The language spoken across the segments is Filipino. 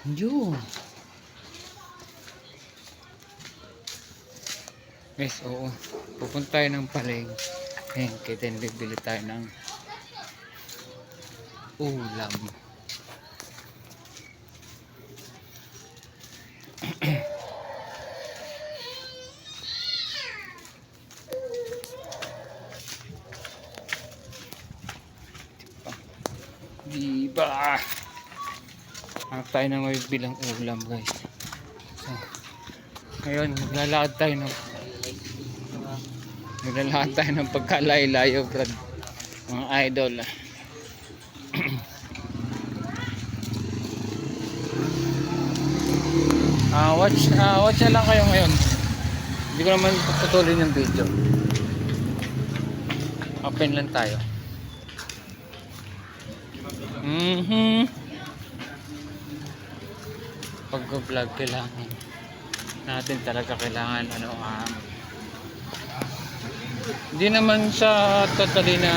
Yun. Guys, oo. Pupunta tayo ng palengke. Ayan, kita bibili tayo ng ulam. Diba? Hanap tayo ng may bilang ulam, guys. So, ngayon, maglalakad tayo ng pagkalay-layo, Brad. Mga idol. Watch na lang kayo ngayon. Hindi ko naman patuloy ng video. Open lang tayo. Pag-vlog kailangan natin talaga hindi naman sa totally na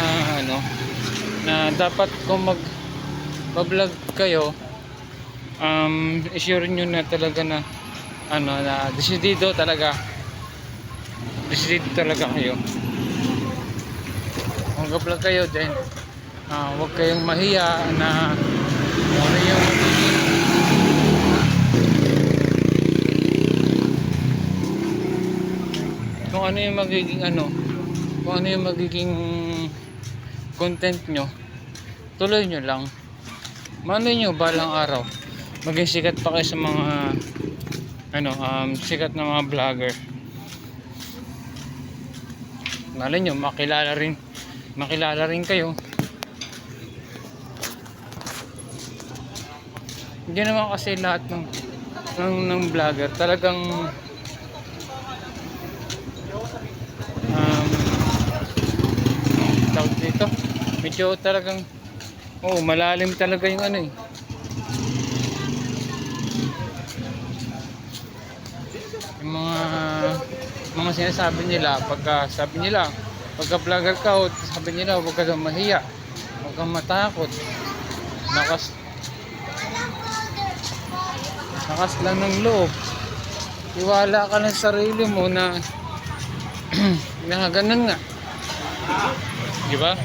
na dapat kung mag-vlog kayo, isure nyo na talaga na na decidido talaga kayo. Kung mag-vlog kayo din, huwag kayong mahiya na kung ano yung magiging content nyo, tuloy nyo lang. Malay nyo balang araw maging sikat pa kayo sa mga sikat na mga vlogger. Malay nyo makilala rin kayo. Hindi naman kasi lahat ng vlogger talagang tawag dito, medyo talagang malalim talaga yung yung mga sinasabi nila. Pagka vlogger ka, sabi nila huwag ka daw mahiya, huwag kang matakot, lakas lang ng loob, iwala ka lang sa sarili mo na ganun nga, diba?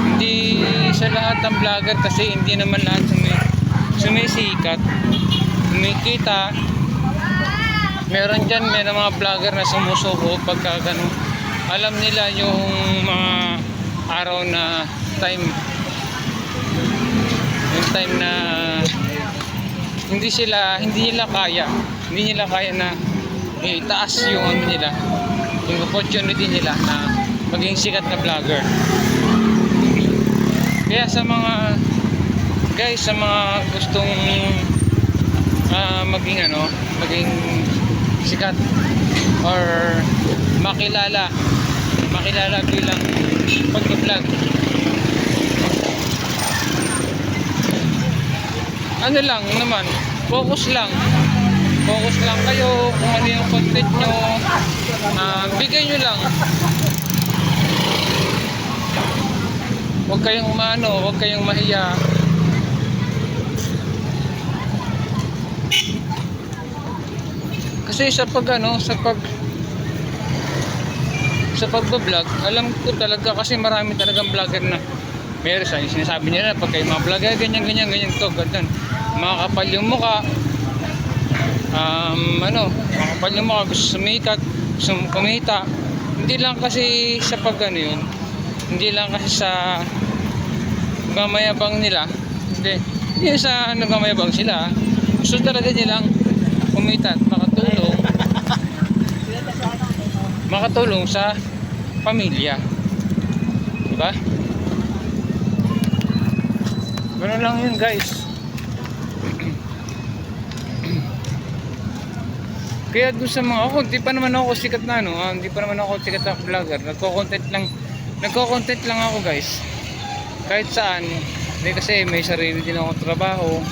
Hindi sa lahat ng vlogger, kasi hindi naman lahat sumisikat, kumikita. Meron dyan, may mga vlogger na sumusuko pagka ganun. Alam nila yung mga araw na time na hindi nila kaya na itaas yung yung opportunity nila na maging sikat na vlogger. Kaya sa mga gustong maging sikat or makilala bilang pag-vlog, lang naman, focus lang kayo kung ano yung content nyo, bigay nyo lang. Huwag kayong mahiya. Kasi sa pag-vlog, alam ko talaga, kasi marami talagang vlogger na meron sa sinasabi nila pag kayo mga vlogger ganyan to, ganyan, makakapal yung mukha, makakapal yung mukha, gusto sumikat, gusto kumita. Hindi lang kasi sa hindi lang kasi sa gamayabang nila, hindi sa nagamayabang sila, gusto talaga nilang kumita at makatulong sa pamilya, diba? Ganun lang yun, guys. Kaya doon sa mga hindi pa naman ako sikat na vlogger, nagko-content lang ako, guys, kahit saan. Hindi, kasi may sarili din ako trabaho,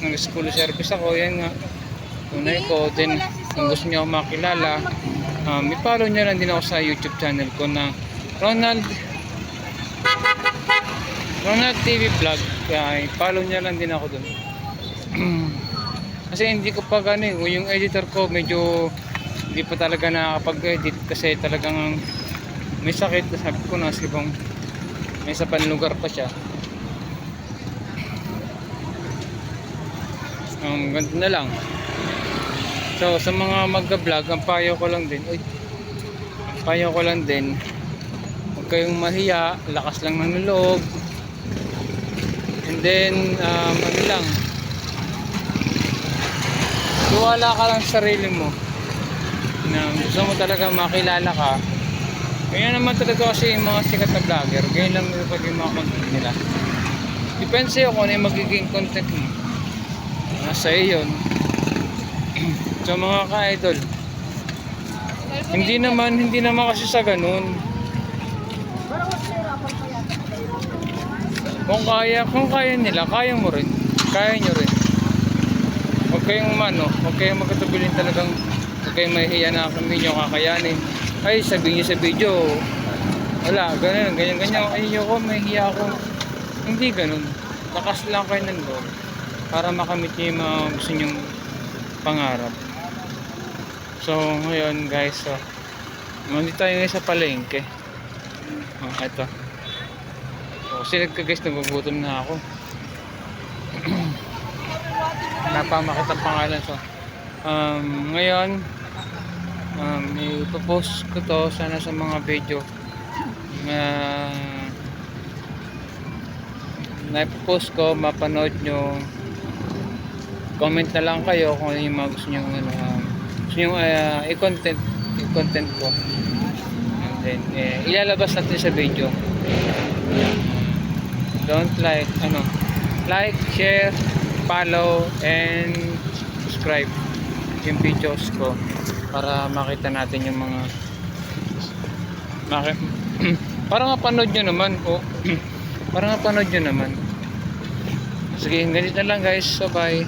nag-school service ako, yan nga tunay ko. Then kung gusto niyo ako makilala, i-follow nyo lang din ako sa YouTube channel ko na Ronald Mga TV vlog, ay follow niya lang din ako dun. Kasi hindi ko pa gano'n, yung editor ko medyo hindi pa talaga nakakapag-edit kasi talagang may sakit. Sabi ko na sibang may sa panlugar pa siya. Ganito na lang. So sa mga magga-vlog, ang payo ko lang din, huwag kayong mahiya, lakas lang ng loob. And then ano lang, tiwala ka lang sa sarili mo na gusto mo talaga makilala ka. Kaya naman talaga kasi yung mga sikat na vlogger, ganyan lang yung pag yung mga content nila. Depende sa'yo kung ano yung magiging content mo. Nasa iyo yun. So mga ka-idol, hindi naman kasi sa ganun. Kung kaya nila, kaya mo rin. Kaya nyo rin. Huwag kayong huwag kayong magkatabilin talagang, huwag kayong mahihiya na kami nyo kakayanin. Ay, sabihin nyo sa video, wala, ganyan. Ayoko, mahihiya ako. Hindi ganun. Lakas lang kayo ng loob para makamit nyo yung mga gusto nyong pangarap. So, ngayon guys, nandito tayo ngayon sa palengke. Ito. Sinag ka guys, nagugutom na ako. Napamakit ang pangalan. So, ngayon, ipopost ko to sana sa mga video na ipopost ko, mapanood nyo. Comment na lang kayo kung ano yung mga gusto nyo i-content ko. And then, ilalabas natin sa video. Don't like, share, follow, and subscribe yung videos ko para makita natin yung mga para mapanood nyo naman po. Para mapanood nyo naman. Sige, ganito na lang guys. So bye.